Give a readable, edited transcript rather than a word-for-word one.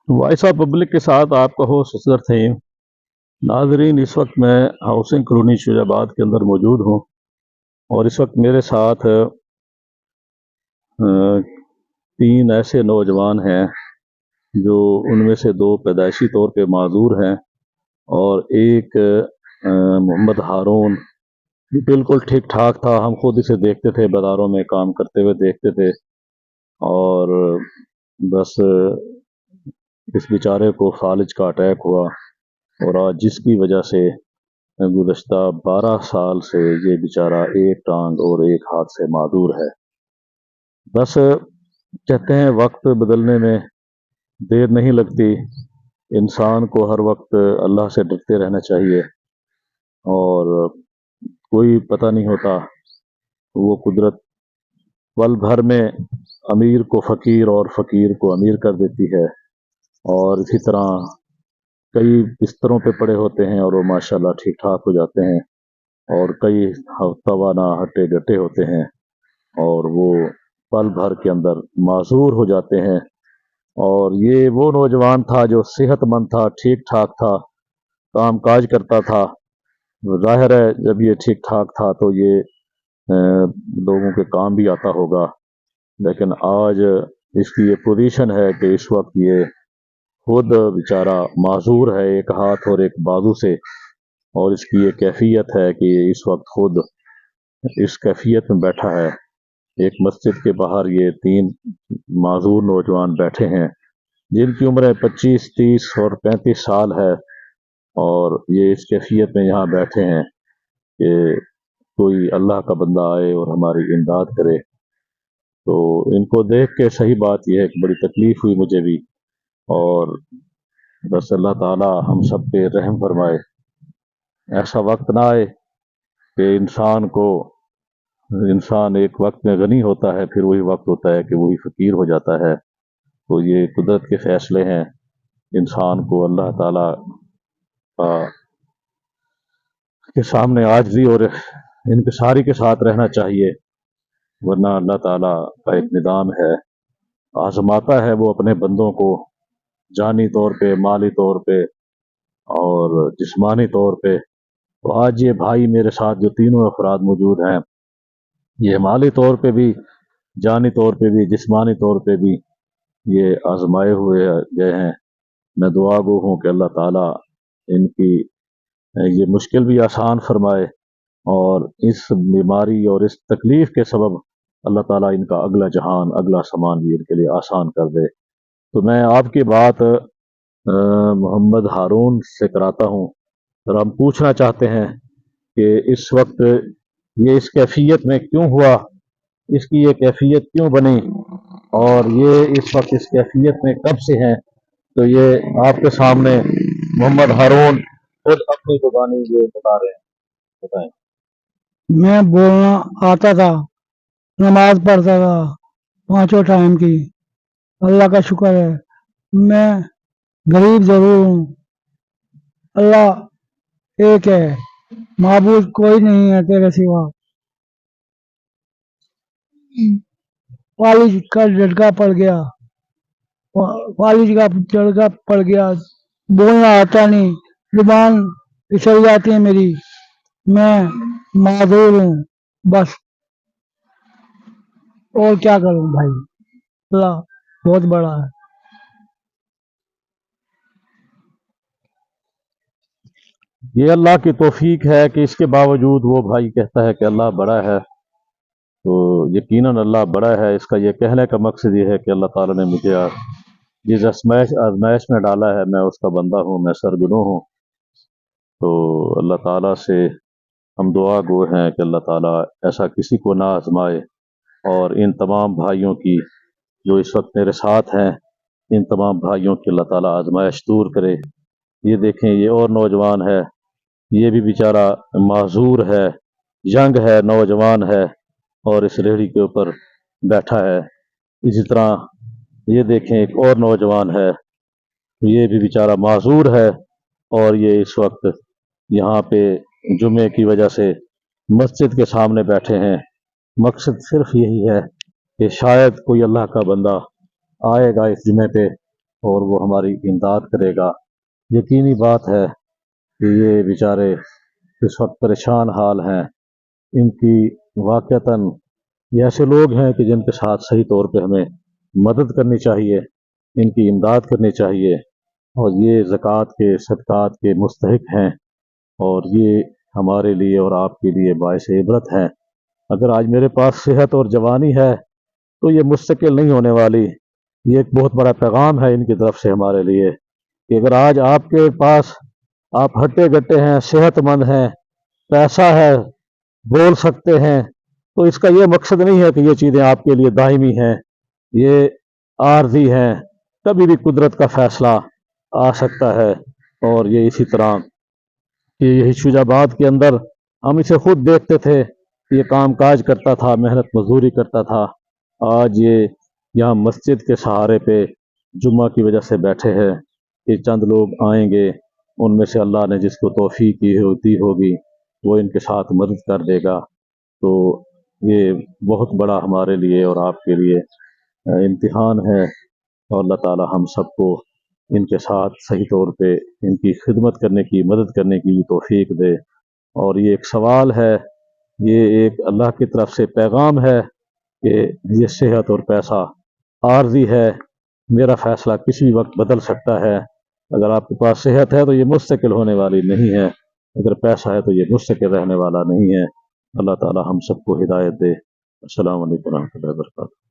Voice of public के साथ आपका होस्ट असगर थे। नाजरीन, इस वक्त मैं हाउसिंग कॉलोनी शुजाबाद के अंदर मौजूद हूँ और इस वक्त मेरे साथ तीन ऐसे नौजवान हैं जो उनमें से दो पैदाइशी तौर पे माजूर हैं और एक मोहम्मद हारून बिल्कुल ठीक ठाक था। हम खुद इसे देखते थे, बाजारों में काम करते हुए देखते थे और बस इस बेचारे को फालिज का अटैक हुआ और आज जिसकी वजह से गुज़श्ता 12 साल से ये बेचारा एक टांग और एक हाथ से मादूर है। बस कहते हैं वक्त बदलने में देर नहीं लगती। इंसान को हर वक्त अल्लाह से डरते रहना चाहिए और कोई पता नहीं होता, वो कुदरत पल भर में अमीर को फ़कीर और फ़कीर को अमीर कर देती है। और इसी तरह कई बिस्तरों पे पड़े होते हैं और वो माशाल्लाह ठीक ठाक हो जाते हैं और कई तवाना हट्टे गट्टे होते हैं और वो पल भर के अंदर माजूर हो जाते हैं। और ये वो नौजवान था जो सेहतमंद था, ठीक ठाक था, काम काज करता था। जाहिर है जब ये ठीक ठाक था तो ये लोगों के काम भी आता होगा, लेकिन आज इसकी ये पोजीशन है कि इस वक्त ये खुद बेचारा माजूर है एक हाथ और एक बाजू से। और इसकी ये कैफियत है कि ये इस वक्त खुद इस कैफियत में बैठा है। एक मस्जिद के बाहर ये तीन माजूर नौजवान बैठे हैं जिनकी उम्र 25, 30 और 35 साल है और ये इस कैफियत में यहाँ बैठे हैं कि कोई अल्लाह का बंदा आए और हमारी इमदाद करे। तो इनको देख के सही बात यह है कि बड़ी तकलीफ हुई मुझे भी। और बस अल्लाह ताला हम सब पे रहम फरमाए, ऐसा वक्त ना आए कि इंसान एक वक्त में गनी होता है, फिर वही वक्त होता है कि वही फकीर हो जाता है। तो ये कुदरत के फैसले हैं। इंसान को अल्लाह ताला के सामने आजिज़ी और इनकिसारी के साथ रहना चाहिए, वरना अल्लाह ताला का एक निज़ाम है, आजमाता है वो अपने बंदों को जानी तौर पे, माली तौर पे और जिस्मानी तौर पे। तो आज ये भाई मेरे साथ जो तीनों अफराद मौजूद हैं, ये माली तौर पे भी, जानी तौर पे भी, जिस्मानी तौर पे भी ये आजमाए हुए गए हैं। मैं दुआ गो हूँ कि अल्लाह ताला इनकी ये मुश्किल भी आसान फरमाए और इस बीमारी और इस तकलीफ के सबब अल्लाह ताला इनका अगला जहान, अगला समान भी इनके लिए आसान कर दे। तो मैं आपकी बात मोहम्मद हारून से कराता हूँ और हम पूछना चाहते हैं कि इस वक्त ये इस कैफियत में क्यों हुआ, इसकी ये कैफियत क्यों बनी और ये इस वक्त इस कैफियत में कब से हैं। तो ये आपके सामने मोहम्मद हारून खुद अपनी जुबानी ये बता रहे हैं, बताएं। मैं बोलना आता था, नमाज पढ़ता था 5 टाइम की। अल्लाह का शुक्र है, मैं गरीब जरूर हूँ, अल्लाह एक है, माबूद कोई नहीं है तेरे सिवा। फालिज का झटका पड़ गया, फालिज का झटका पड़ गया, बोलना आता नहीं, जुबान फिसल जाती है मेरी, मैं माजूर हूँ बस। और क्या करूँ भाई, अल्लाह बहुत बड़ा है। ये अल्लाह की तौफीक है कि इसके बावजूद वो भाई कहता है कि अल्लाह बड़ा है। तो यकीनन अल्लाह बड़ा है, इसका ये कहने का मकसद ये है कि अल्लाह ताला ने मुझे जिस आजमाइश में डाला है, मैं उसका बंदा हूँ, मैं सरगुनों हूँ। तो अल्लाह ताला से हम दुआ गो हैं कि अल्लाह ताला ऐसा किसी को ना आजमाए और इन तमाम भाइयों की जो इस वक्त मेरे साथ हैं, इन तमाम भाइयों की अल्लाह ताला आजमाइश दूर करे। ये देखें, ये और नौजवान है, ये भी बेचारा माजूर है, यंग है, नौजवान है और इस रेहड़ी के ऊपर बैठा है। इसी तरह ये देखें, एक और नौजवान है, ये भी बेचारा माजूर है और ये इस वक्त यहाँ पे जुमे की वजह से मस्जिद के सामने बैठे हैं। मकसद सिर्फ यही है कि शायद कोई अल्लाह का बंदा आएगा इस जुमे पे اور وہ ہماری امداد کرے گا۔ یقینی بات ہے کہ یہ بیچارے اس وقت پریشان حال ہیں، ان کی واقعتاً یہ ایسے لوگ ہیں کہ جن کے ساتھ صحیح طور پہ ہمیں مدد کرنی چاہیے، ان کی امداد کرنی چاہیے، اور یہ زکوٰۃ کے صدقات کے مستحق ہیں، اور یہ ہمارے لیے اور آپ کے لیے باعث عبرت ہیں۔ اگر آج میرے پاس صحت اور جوانی ہے تو یہ مستقل نہیں ہونے والی۔ یہ ایک بہت بڑا پیغام ہے ان کی طرف سے ہمارے لیے کہ اگر آج آپ کے پاس آپ ہٹے گٹے ہیں، صحت مند ہیں، پیسہ ہے، بول سکتے ہیں، تو اس کا یہ مقصد نہیں ہے کہ یہ چیزیں آپ کے لیے دائمی ہیں، یہ عارضی ہیں۔ کبھی بھی قدرت کا فیصلہ آ سکتا ہے، اور یہ اسی طرح کہ یہی شوج آباد کے اندر ہم اسے خود دیکھتے تھے، یہ کام کاج کرتا تھا، محنت مزدوری کرتا تھا۔ آج یہ یہاں مسجد کے سہارے پہ جمعہ کی وجہ سے بیٹھے ہیں کہ چند لوگ آئیں گے، ان میں سے اللہ نے جس کو توفیق دی ہوگی وہ ان کے ساتھ مدد کر دے گا۔ تو یہ بہت بڑا ہمارے لیے اور آپ کے لیے امتحان ہے، اور اللہ تعالی ہم سب کو ان کے ساتھ صحیح طور پہ ان کی خدمت کرنے کی، مدد کرنے کی توفیق دے۔ اور یہ ایک سوال ہے، یہ ایک اللہ کی طرف سے پیغام ہے کہ یہ صحت اور پیسہ عارضی ہے، میرا فیصلہ کسی وقت بدل سکتا ہے۔ اگر آپ کے پاس صحت ہے تو یہ مستقل ہونے والی نہیں ہے، اگر پیسہ ہے تو یہ مستقل رہنے والا نہیں ہے۔ اللہ تعالی ہم سب کو ہدایت دے۔ السلام علیکم ورحمۃ اللہ وبرکاتہ۔